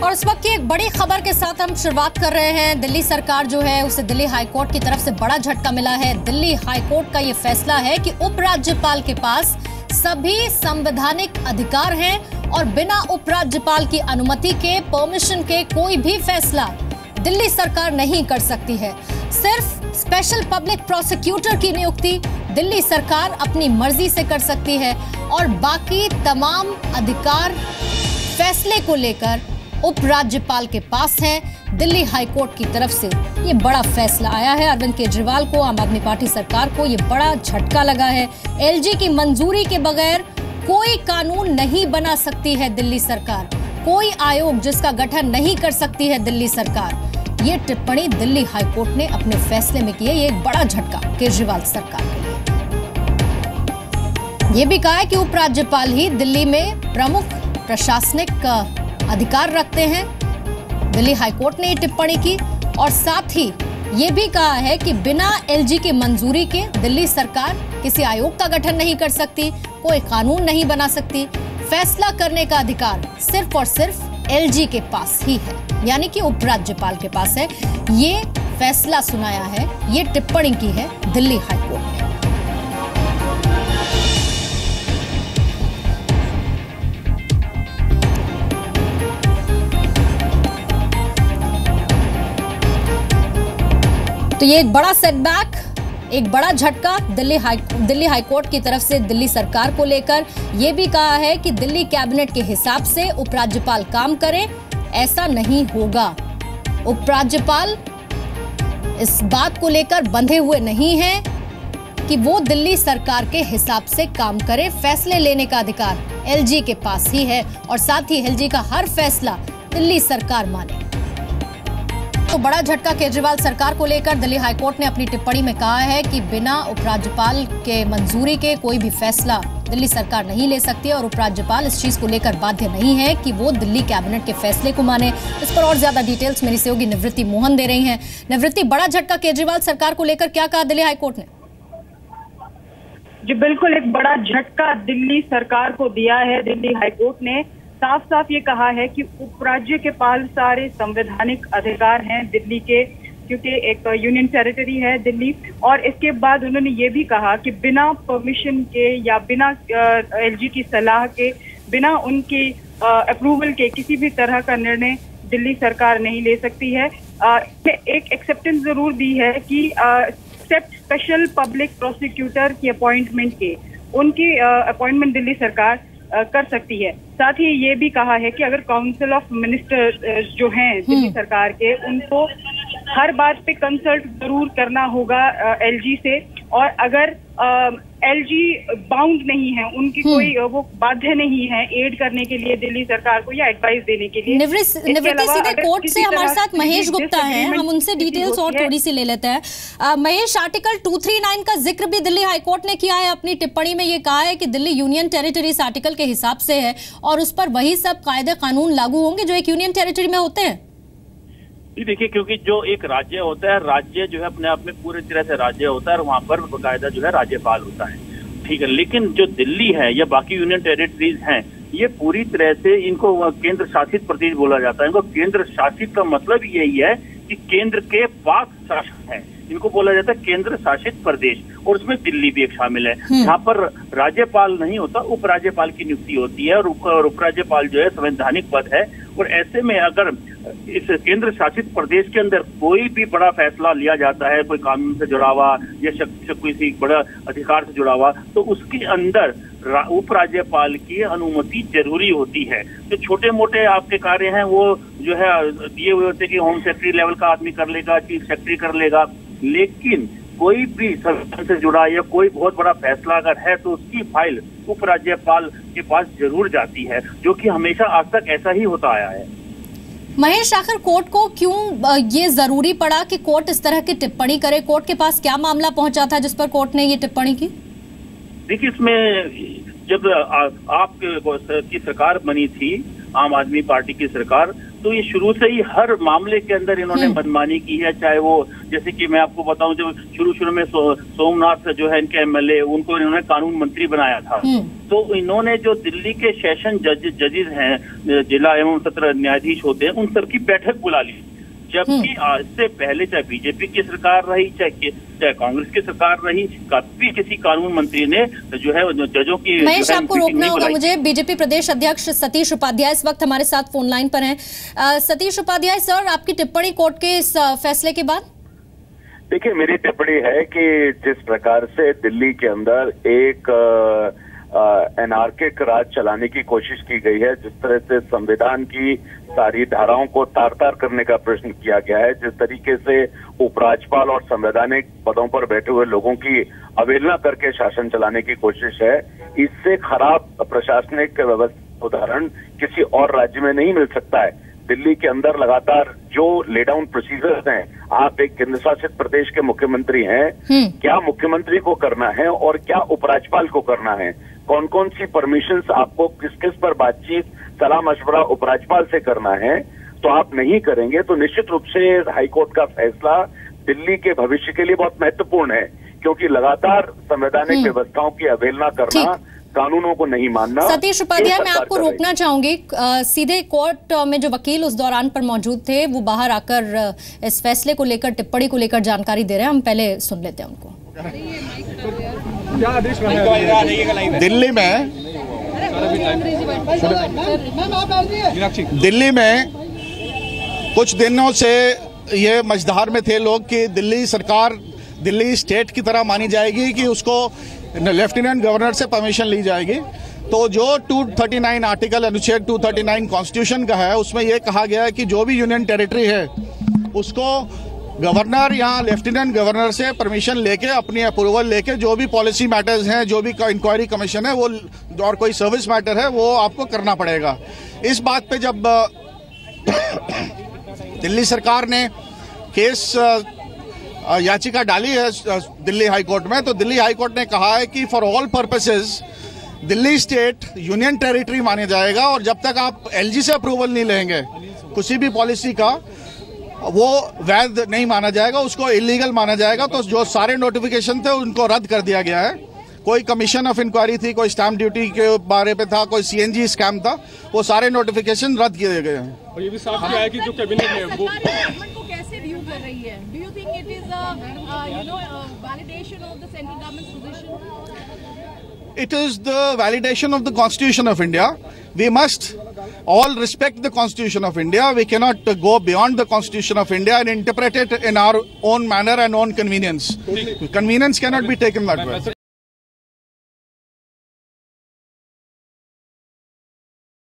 और इस वक्त की एक बड़ी खबर के साथ हम शुरुआत कर रहे हैं। दिल्ली सरकार जो है उसे दिल्ली हाईकोर्ट की तरफ से बड़ा झटका मिला है। दिल्ली हाईकोर्ट का ये फैसला है कि उपराज्यपाल के पास सभी संवैधानिक अधिकार हैं और बिना उपराज्यपाल की अनुमति के, परमिशन के कोई भी फैसला दिल्ली सरकार नहीं कर सकती है। सिर्फ स्पेशल पब्लिक प्रोसिक्यूटर की नियुक्ति दिल्ली सरकार अपनी मर्जी से कर सकती है और बाकी तमाम अधिकार फैसले को लेकर उपराज्यपाल के पास है। दिल्ली हाईकोर्ट की तरफ से ये बड़ा फैसला आया है। अरविंद केजरीवाल को, आम आदमी पार्टी सरकार को ये बड़ा झटका लगा है। एलजी की मंजूरी के बगैर कोई कानून नहीं बना सकती है दिल्ली सरकार, कोई आयोग जिसका गठन नहीं कर सकती है दिल्ली सरकार। ये टिप्पणी दिल्ली हाईकोर्ट ने अपने फैसले में की है। ये एक बड़ा झटका केजरीवाल सरकार के लिए। ये भी कहा है कि उपराज्यपाल ही दिल्ली में प्रमुख प्रशासनिक अधिकार रखते हैं। दिल्ली हाईकोर्ट ने ये टिप्पणी की और साथ ही ये भी कहा है कि बिना एलजी के मंजूरी के दिल्ली सरकार किसी आयोग का गठन नहीं कर सकती, कोई कानून नहीं बना सकती। फैसला करने का अधिकार सिर्फ और सिर्फ एलजी के पास ही है, यानी कि उपराज्यपाल के पास है। ये फैसला सुनाया है, ये टिप्पणी की है दिल्ली हाईकोर्ट ने। तो ये एक बड़ा सेटबैक, एक बड़ा झटका दिल्ली हाईकोर्ट की तरफ से दिल्ली सरकार को लेकर। यह भी कहा है कि दिल्ली कैबिनेट के हिसाब से उपराज्यपाल काम करे, ऐसा नहीं होगा। उपराज्यपाल इस बात को लेकर बंधे हुए नहीं है कि वो दिल्ली सरकार के हिसाब से काम करे। फैसले लेने का अधिकार एलजी के पास ही है और साथ ही एलजी का हर फैसला दिल्ली सरकार माने। तो बड़ा झटका केजरीवाल सरकार को लेकर दिल्ली हाईकोर्ट ने अपनी टिप्पणी में कहा है कि बिना उपराज्यपाल के मंजूरी के कोई भी फैसला दिल्ली सरकार नहीं ले सकती है और उपराज्यपाल इस चीज को लेकर बाध्य नहीं है कि वो दिल्ली कैबिनेट के फैसले को माने। इस पर और ज्यादा डिटेल्स मेरी सहयोगी निवृत्ति मोहन दे रही हैं। निवृत्ति, बड़ा झटका केजरीवाल सरकार को लेकर, क्या कहा दिल्ली हाईकोर्ट ने? जी बिल्कुल, एक बड़ा झटका दिल्ली सरकार को दिया है। दिल्ली हाईकोर्ट ने साफ साफ ये कहा है कि उपराज्य के पास सारे संवैधानिक अधिकार हैं दिल्ली के, क्योंकि एक यूनियन टेरिटरी है दिल्ली। और इसके बाद उन्होंने ये भी कहा कि बिना परमिशन के या बिना एलजी की सलाह के, बिना उनके अप्रूवल के किसी भी तरह का निर्णय दिल्ली सरकार नहीं ले सकती है। एक एक्सेप्टेंस जरूर दी है कि एक्सेप्ट स्पेशल पब्लिक प्रोसिक्यूटर की अपॉइंटमेंट के, उनकी अपॉइंटमेंट दिल्ली सरकार कर सकती है। साथ ही ये भी कहा है कि अगर काउंसिल ऑफ मिनिस्टर जो हैं दिल्ली सरकार के, उनको हर बात पे कंसल्ट जरूर करना होगा एलजी से। और अगर एलजी बाउंड नहीं है, उनकी कोई वो बाध्य नहीं है एड करने के लिए दिल्ली सरकार को या एडवाइस देने के लिए। निवृत्ति, सीधे कोर्ट से हमारे साथ महेश गुप्ता हैं, हम उनसे डिटेल्स और थोड़ी सी ले लेते हैं। महेश, आर्टिकल 239 का जिक्र भी दिल्ली हाईकोर्ट ने किया है अपनी टिप्पणी में। ये कहा है कि दिल्ली यूनियन टेरिटरी इस आर्टिकल के हिसाब से है और उस पर वही सब कायदे कानून लागू होंगे जो एक यूनियन टेरिटरी में होते हैं। जी देखिए, क्योंकि जो एक राज्य होता है, राज्य जो है अपने आप में पूरी तरह से राज्य होता है और वहाँ पर बाकायदा जो है राज्यपाल होता है, ठीक है। लेकिन जो दिल्ली है या बाकी यूनियन टेरिटरीज हैं, ये पूरी तरह से इनको केंद्र शासित प्रदेश बोला जाता है। इनको केंद्र शासित का मतलब यही है कि केंद्र के पास शासन है, इनको बोला जाता है केंद्र शासित प्रदेश। और उसमें दिल्ली भी एक शामिल है, जहाँ पर राज्यपाल नहीं होता, उपराज्यपाल की नियुक्ति होती है और उपराज्यपाल जो है संवैधानिक पद है। और ऐसे में अगर इस केंद्र शासित प्रदेश के अंदर कोई भी बड़ा फैसला लिया जाता है, कोई कानून से जुड़ा हुआ या किसी बड़ा अधिकार से जुड़ा हुआ, तो उसके अंदर उपराज्यपाल की अनुमति जरूरी होती है। जो छोटे मोटे आपके कार्य हैं वो जो है दिए हुए होते हैं कि होम सेक्रेटरी लेवल का आदमी कर लेगा, चीफ सेक्रेटरी कर लेगा। लेकिन कोई भी संविधान से जुड़ा या कोई बहुत बड़ा फैसला अगर है तो उसकी फाइल उपराज्यपाल के पास जरूर जाती है, जो कि हमेशा आज तक ऐसा ही होता आया है। महेश, आखिर कोर्ट को क्यों ये जरूरी पड़ा कि कोर्ट इस तरह की टिप्पणी करे? कोर्ट के पास क्या मामला पहुंचा था जिस पर कोर्ट ने ये टिप्पणी की? देखिए, इसमें जब आप की सरकार बनी थी, आम आदमी पार्टी की सरकार, तो ये शुरू से ही हर मामले के अंदर इन्होंने मनमानी की है। चाहे वो जैसे कि मैं आपको बताऊं, जब शुरू में सोमनाथ जो है इनके एमएलए, उनको इन्होंने कानून मंत्री बनाया था। तो इन्होंने जो दिल्ली के सेशन जजेस हैं, जिला एवं सत्र न्यायाधीश होते हैं, उन सबकी बैठक बुला ली। जबकि इससे पहले चाहे बीजेपी की सरकार रही, चाहे कांग्रेस की सरकार रही, कभी किसी कानून मंत्री ने जो है जजों की महेश, आपको रोकना होगा मुझे। बीजेपी प्रदेश अध्यक्ष सतीश उपाध्याय इस वक्त हमारे साथ फोन लाइन पर हैं। सतीश उपाध्याय सर, आपकी टिप्पणी कोर्ट के इस फैसले के बाद? देखिए, मेरी टिप्पणी है कि जिस प्रकार से दिल्ली के अंदर एक एनार्किक राज चलाने की कोशिश की गई है, जिस तरह से संविधान की सारी धाराओं को तार-तार करने का प्रश्न किया गया है, जिस तरीके से उपराज्यपाल और संवैधानिक पदों पर बैठे हुए लोगों की अवहेलना करके शासन चलाने की कोशिश है, इससे खराब प्रशासनिक व्यवस्था उदाहरण किसी और राज्य में नहीं मिल सकता है। दिल्ली के अंदर लगातार जो ले डाउन प्रोसीजर्स हैं, आप एक केंद्र शासित प्रदेश के मुख्यमंत्री हैं, क्या मुख्यमंत्री को करना है और क्या उपराज्यपाल को करना है, कौन कौन सी परमिशंस आपको किस किस पर बातचीत सलाह मशवरा उपराज्यपाल से करना है, तो आप नहीं करेंगे तो निश्चित रूप से हाईकोर्ट का फैसला दिल्ली के भविष्य के लिए बहुत महत्वपूर्ण है, क्योंकि लगातार संवैधानिक व्यवस्थाओं की अवहेलना करना, कानूनों को नहीं मानना। सतीश उपाध्याय, मैं आपको रोकना चाहूंगी। सीधे कोर्ट में जो वकील उस दौरान पर मौजूद थे, वो बाहर आकर इस फैसले को लेकर, टिप्पणी को लेकर जानकारी दे रहे हैं। हम पहले सुन लेते हैं उनको। दिल्ली में कुछ दिनों से ये मझधार में थे लोग कि दिल्ली सरकार दिल्ली स्टेट की तरह मानी जाएगी, कि उसको लेफ्टिनेंट गवर्नर से परमिशन ली जाएगी। तो जो 239 आर्टिकल अनुच्छेद 239 कॉन्स्टिट्यूशन का है, उसमें यह कहा गया है कि जो भी यूनियन टेरिटरी है उसको गवर्नर या लेफ्टिनेंट गवर्नर से परमिशन लेके, अपनी अप्रूवल लेके, जो भी पॉलिसी मैटर्स हैं, जो भी इंक्वायरी कमीशन है वो और कोई सर्विस मैटर है वो आपको करना पड़ेगा। इस बात पे जब दिल्ली सरकार ने केस याचिका डाली है दिल्ली हाई कोर्ट में, तो दिल्ली हाई कोर्ट ने कहा है कि for all purposes Delhi state union territory माने जाएगा, और जब तक आप एलजी से अप्रूवल नहीं लेंगे किसी भी पॉलिसी का, वो वैध नहीं माना जाएगा, उसको इलीगल माना जाएगा। तो जो सारे नोटिफिकेशन थे उनको रद्द कर दिया गया है। कोई कमीशन ऑफ इंक्वायरी थी, कोई स्टैंप ड्यूटी के बारे पे था, कोई सीएनजी स्कैम था, वो सारे नोटिफिकेशन रद्द किए गए हैं। और ये भी साफ किया है कि जो कैबिनेट में वो कैसे व्यू कर रही है? Do you think it is validation of the central government's position? It is the validation of the Constitution of India. We must all respect the Constitution of India. We cannot go beyond the Constitution of India and interpret it in our own manner and own convenience. Convenience cannot be taken that way.